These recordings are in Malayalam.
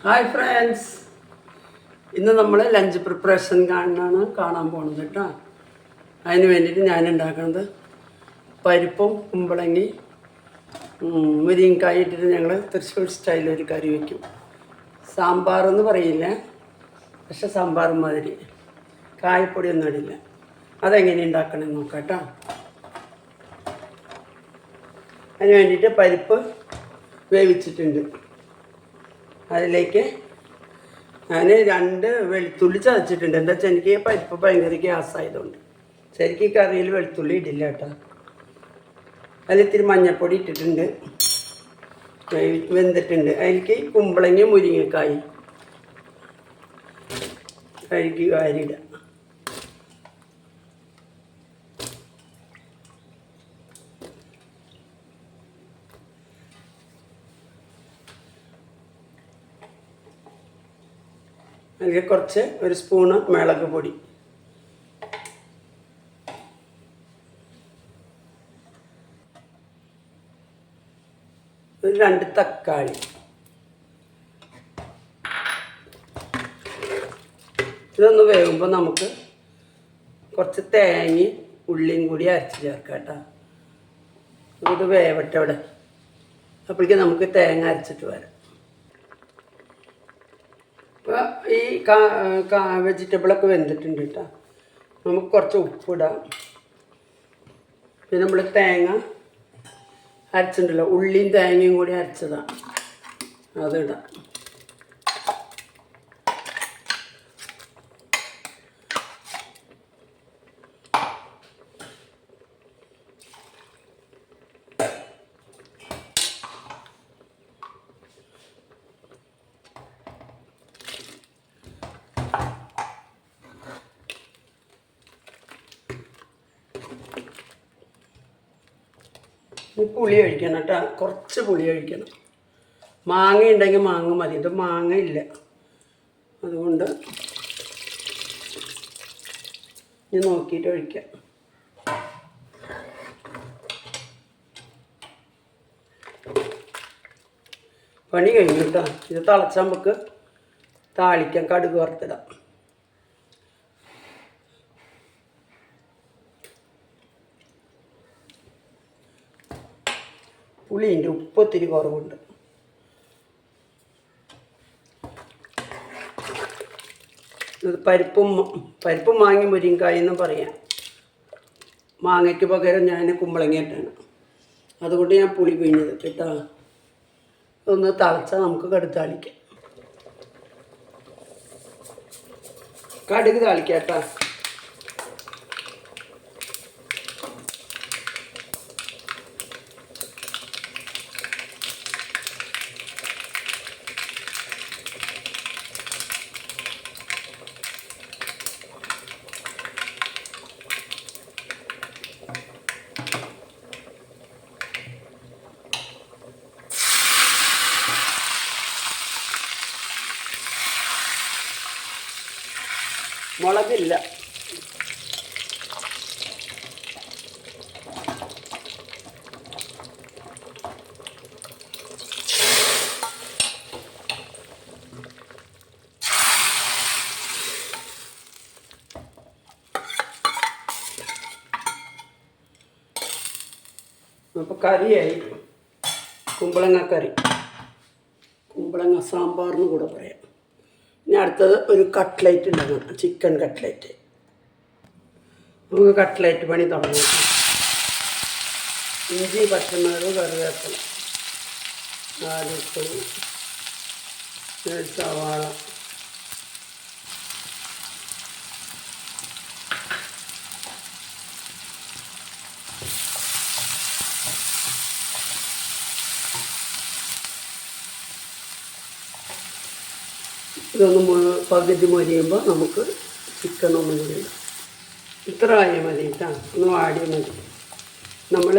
ഹായ് ഫ്രണ്ട്സ്, ഇന്ന് നമ്മൾ ലഞ്ച് പ്രിപ്പറേഷൻ കാണാൻ പോകുന്നത് കേട്ടോ. അതിന് വേണ്ടിയിട്ട് ഞാൻ ഉണ്ടാക്കുന്നത് പരിപ്പും കുമ്പളങ്ങി മുരിങ്ങക്കായ ഇട്ടിട്ട് ഞങ്ങൾ തൃശ്ശൂർ സ്റ്റൈലിൽ ഒരു കറി വയ്ക്കും. സാമ്പാറെന്ന് പറയില്ല, പക്ഷെ സാമ്പാർ മാതിരി കായപ്പൊടിയൊന്നും ഇടില്ല. അതെങ്ങനെ ഉണ്ടാക്കണമെന്ന് നോക്കാം കേട്ടോ. അതിന് വേണ്ടിയിട്ട് പരിപ്പ് വേവിച്ചിട്ടുണ്ട്. അതിലേക്ക് ഞാൻ 2 വെളുത്തുള്ളി ചതച്ചിട്ടുണ്ട്. എന്താ വെച്ചാൽ എനിക്ക് പരിപ്പ് ഭയങ്കര ഗ്യാസ് ആയതുകൊണ്ട് ശരിക്കും കറിയിൽ വെളുത്തുള്ളി ഇടില്ല കേട്ടോ. അതിൽ ഇത്തിരി മഞ്ഞൾപ്പൊടി ഇട്ടിട്ടുണ്ട്, വെന്തിട്ടുണ്ട്. അതിലേക്ക് കുമ്പളങ്ങ മുരിങ്ങക്കായി കഴുകി വാരിയിടുക. അതിൽ കുറച്ച് 1 സ്പൂണ് മുളക് പൊടി, ഒരു 2 തക്കാളി, ഇതൊന്ന് വേകുമ്പോൾ നമുക്ക് കുറച്ച് തേങ്ങയും ഉള്ളിയും കൂടി അരച്ച് ചേർക്കാം കേട്ടോ. ഇത് വേവട്ടെ അവിടെ, അപ്പോഴേക്കും നമുക്ക് തേങ്ങ അരച്ചിട്ട് വരാം. അപ്പോൾ ഈ വെജിറ്റബിളൊക്കെ വെന്തിട്ടുണ്ട് കേട്ടോ. നമുക്ക് കുറച്ച് ഉപ്പിടാം. പിന്നെ നമ്മൾ തേങ്ങ അരച്ചിട്ടുണ്ടല്ലോ, ഉള്ളിയും തേങ്ങയും കൂടി അരച്ചതാണ്, അതിടാം. പുളി ഒഴിക്കണം കേട്ടോ, കുറച്ച് പുളി ഒഴിക്കണം. മാങ്ങ ഉണ്ടെങ്കിൽ മാങ്ങ മതി, ഇത് മാങ്ങ ഇല്ല, അതുകൊണ്ട് ഞാൻ നോക്കിയിട്ട് ഒഴിക്കാം. പണി കഴിഞ്ഞു കേട്ടോ. ഇത് തിളച്ചാൽ നമുക്ക് താളിക്കാം, കടുക് വറുത്തിടാം. പുളിയുണ്ട്, ഉപ്പ് ഒത്തിരി കുറവുണ്ട്. ഇത് പരിപ്പും മാങ്ങി മുരിങ്ങക്കായ എന്നും പറയാം. മാങ്ങയ്ക്ക് പകരം ഞാൻ കുമ്പളങ്ങ ഇട്ടാണ്, അതുകൊണ്ട് ഞാൻ പുളി പിഴിഞ്ഞത് കേട്ടോ. ഒന്ന് തിളച്ചാൽ നമുക്ക് കടുക് താളിക്കാം. കടുക് താളിക്കാം കേട്ടോ. മുളകില്ല, അപ്പോൾ കറിയായി. കുമ്പളങ്ങ കറി, കുമ്പളങ്ങ സാമ്പാറിന് കൂടെ പറയാം. ഇനി അടുത്തത് ഒരു കട്ട്ലേറ്റ് ഉണ്ടാക്കണം, ചിക്കൻ കട്ട്ലേറ്റ്. നമുക്ക് കട്ട്ലേറ്റ് പണി തുടങ്ങാം. ഇഞ്ചി, പച്ചമുളക്, കറിവേപ്പില, 4 ഉപ്പുളി, സവാള, ഇതൊന്ന് പകുതി മൊരിയുമ്പോൾ നമുക്ക് ചിക്കൻ ഒന്നും കൂടി ഇടാം. ഇത്ര ആയാൽ മതി കേട്ടോ, ഒന്ന് വാടിയാൽ മതി. നമ്മൾ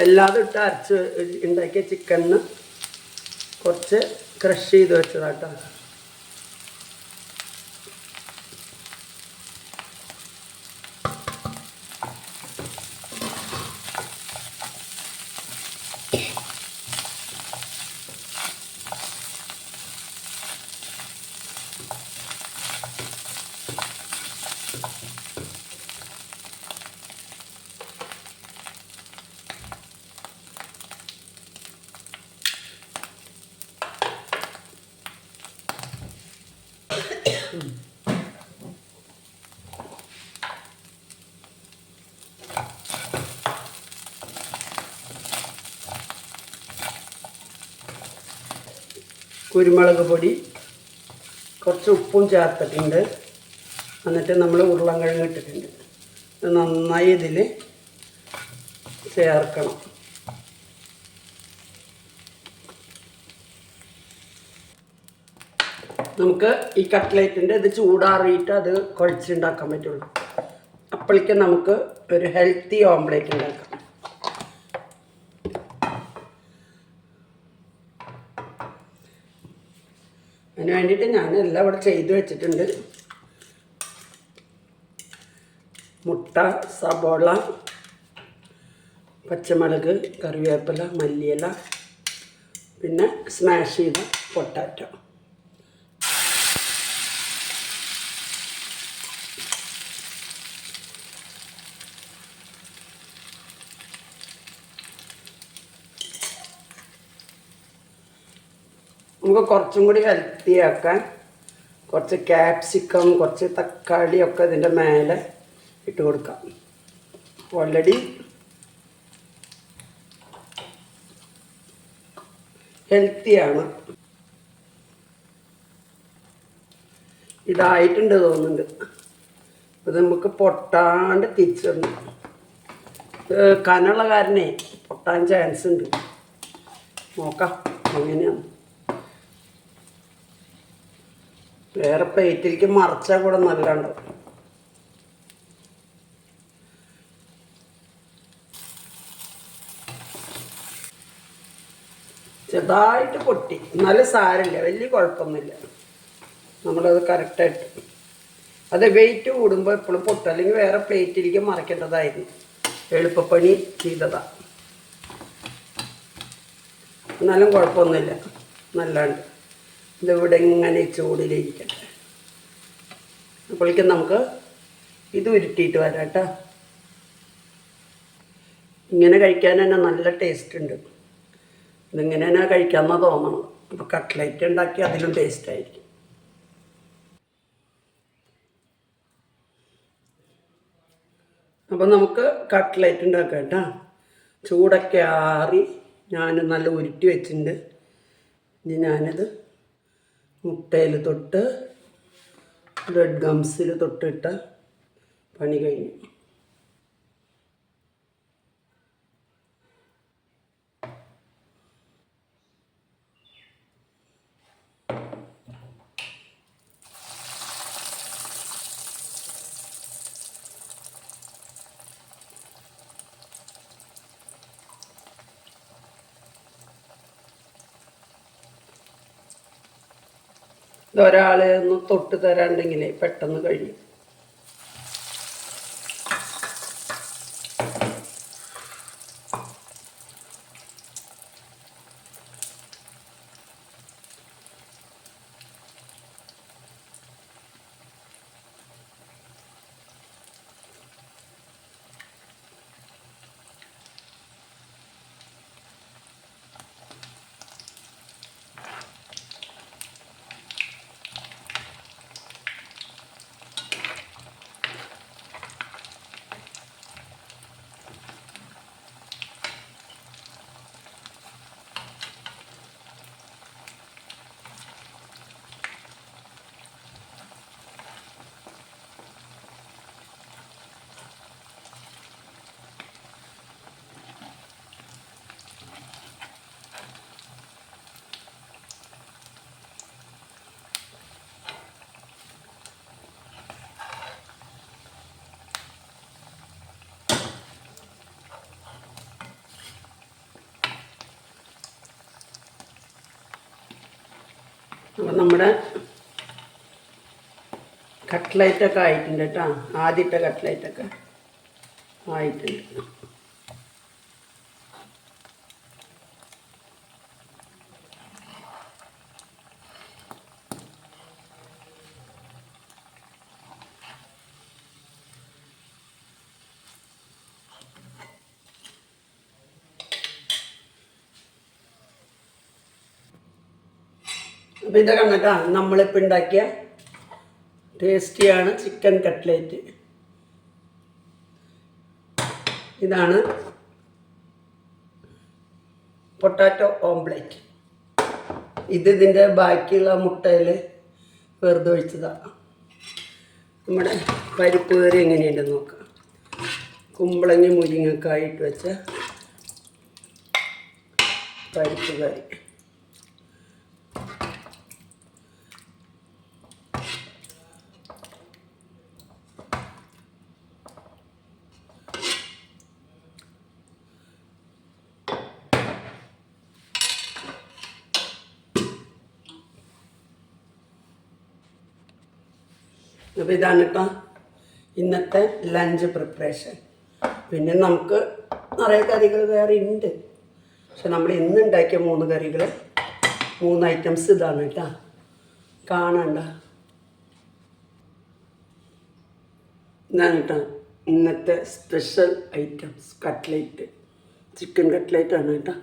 എല്ലാതും ഇട്ട് അരച്ച് ഉണ്ടാക്കിയ ചിക്കനിന് കുറച്ച് ക്രഷ് ചെയ്ത് വെച്ചതാട്ടോ. കുരുമുളക് പൊടി, കുറച്ച് ഉപ്പും ചേർത്തിട്ടുണ്ട്. എന്നിട്ട് നമ്മൾ ഉരുളൻകിഴങ്ങ് ഇട്ടിട്ടുണ്ട്. ഇത് നന്നായി ഇതിൽ ചേർക്കണം. നമുക്ക് ഈ കട്ട്ലേറ്റിൻ്റെ ഇത് ചൂടാറിയിട്ട് അത് കുഴച്ചുണ്ടാക്കാൻ പറ്റുള്ളൂ. അപ്പോഴേക്ക് നമുക്ക് ഒരു ഹെൽത്തി ഓംപ്ലേറ്റ് ഉണ്ടാക്കാം. അതിന് വേണ്ടിയിട്ട് ഞാൻ എല്ലാം ഇവിടെ ചെയ്ത് വെച്ചിട്ടുണ്ട്. മുട്ട, സബോള, പച്ചമുളക്, കറിവേപ്പില, മല്ലിയില, പിന്നെ സ്മാഷ് ചെയ്ത പൊട്ടാറ്റോ. നമുക്ക് കുറച്ചും കൂടി ഹെൽത്തി ആക്കാൻ കുറച്ച് ക്യാപ്സിക്കം, കുറച്ച് തക്കാളിയൊക്കെ ഇതിൻ്റെ മേലെ ഇട്ട് കൊടുക്കാം. ഓൾറെഡി ഹെൽത്തിയാണ്. ഇതായിട്ടുണ്ട് തോന്നുന്നുണ്ട്. ഇത് നമുക്ക് പൊട്ടാണ്ട് തിരിച്ചിടണം. കനുള്ള കാരണേ പൊട്ടാൻ ചാൻസ് ഉണ്ട്. നോക്കാം എങ്ങനെയാണ്. വേറെ പ്ലേറ്റിലേക്ക് മറിച്ചാൽ കൂടെ നല്ലതുണ്ടാവും. ചെറുതായിട്ട് പൊട്ടി, എന്നാലും സാരമില്ല, വലിയ കുഴപ്പമൊന്നുമില്ല. നമ്മളത് കറക്റ്റായിട്ട് അത് വെയിറ്റ് കൂടുമ്പോൾ എപ്പോഴും പൊട്ടും. അല്ലെങ്കിൽ വേറെ പ്ലേറ്റിലേക്ക് മറിക്കേണ്ടതായിരുന്നു. എളുപ്പപ്പണി ചെയ്തതാണ്. എന്നാലും കുഴപ്പമൊന്നുമില്ല, നല്ലതുണ്ട്. ഇതിവിടെ ഇങ്ങനെ ചൂടിലിരിക്കട്ടെ. അപ്പോഴേക്കും നമുക്ക് ഇത് ഉരുട്ടിയിട്ട് വരാം കേട്ടോ. ഇങ്ങനെ കഴിക്കാൻ തന്നെ നല്ല ടേസ്റ്റ് ഉണ്ട്. ഇതിങ്ങനെ തന്നെ കഴിക്കാമെന്ന് തോന്നണം. അപ്പോൾ കട്ട്ലേറ്റ് ഉണ്ടാക്കി അതിലും ടേസ്റ്റായിരിക്കും. അപ്പോൾ നമുക്ക് കട്ട്ലേറ്റ് ഉണ്ടാക്കാം കേട്ടോ. ചൂടൊക്കെ ആറി ഞാൻ നല്ല ഉരുട്ടി വെച്ചിട്ടുണ്ട്. ഇനി ഞാനിത് മുട്ടയിൽ തൊട്ട് ബ്രെഡ് ഗംസിൽ തൊട്ടിട്ട പണി കഴിഞ്ഞു. ഇതൊരാളെ ഒന്ന് തൊട്ട് തരാണ്ടെങ്കിലേ പെട്ടെന്ന് കഴിയും. അപ്പോൾ നമ്മുടെ കട്ട്ലേറ്റൊക്കെ ആയിട്ടുണ്ട് കേട്ടോ. ആദ്യത്തെ കട്ട്ലേറ്റൊക്കെ ആയിട്ടുണ്ട്. അപ്പോൾ ഇത് കണ്ടിട്ടാ നമ്മളിപ്പോൾ ഉണ്ടാക്കിയ ടേസ്റ്റിയാണ് ചിക്കൻ കട്ട്ലേറ്റ്. ഇതാണ് പൊട്ടാറ്റോ ഓംപ്ലേറ്റ്. ഇതിൻ്റെ ബാക്കിയുള്ള മുട്ടയിൽ വെറുതെ ഒഴിച്ചതാണ്. നമ്മുടെ പരിപ്പ് കറി എങ്ങനെയുണ്ടെന്ന് നോക്കാം. കുമ്പളങ്ങി മുരിങ്ങക്കായി ഇട്ട് വെച്ച പരിപ്പ് കറി. അപ്പോൾ ഇതാണ് കേട്ടോ ഇന്നത്തെ ലഞ്ച് പ്രിപ്പറേഷൻ. പിന്നെ നമുക്ക് നിറയെ കറികൾ വേറെ ഉണ്ട്. പക്ഷെ നമ്മൾ ഇന്ന് ഉണ്ടാക്കിയ 3 കറികൾ 3 ഐറ്റംസ് ഇതാണ് കേട്ടോ. കാണണ്ട, ഇതാണ് കേട്ടോ ഇന്നത്തെ സ്പെഷ്യൽ ഐറ്റംസ്. കട്ട്ലേറ്റ്, ചിക്കൻ കട്ട്ലേറ്റാണ് കേട്ടോ.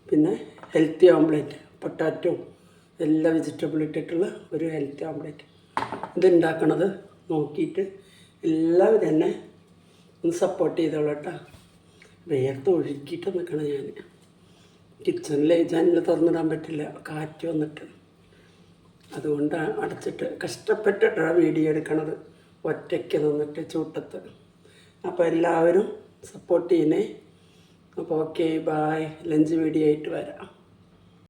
പിന്നെ ഹെൽത്തി ഓംപ്ലേറ്റ്, പൊട്ടാറ്റോ എല്ലാ വെജിറ്റബിൾ ഇട്ടിട്ടുള്ള ഒരു ഹെൽത്തി ഓംപ്ലേറ്റ്. ഇതുണ്ടാക്കണത് നോക്കിയിട്ട് എല്ലാവരും തന്നെ ഒന്ന് സപ്പോർട്ട് ചെയ്തോളൂ കേട്ടോ. വേർത്ത് ഒഴുക്കിയിട്ട് നിൽക്കണം. ഞാൻ കിച്ചണിൽ ജനൽ തുറന്നിടാൻ പറ്റില്ല, കാറ്റ് വന്നിട്ട്. അതുകൊണ്ട് അടച്ചിട്ട് കഷ്ടപ്പെട്ടിട്ടാണ് വീഡിയോ എടുക്കണത്, ഒറ്റയ്ക്ക് നിന്നിട്ട് ചൂട്ടത്ത്. അപ്പോൾ എല്ലാവരും സപ്പോർട്ട് ചെയ്യണേ. അപ്പോൾ ഓക്കെ, ബായ്. ലഞ്ച് വീഡിയോ ആയിട്ട് വരാം.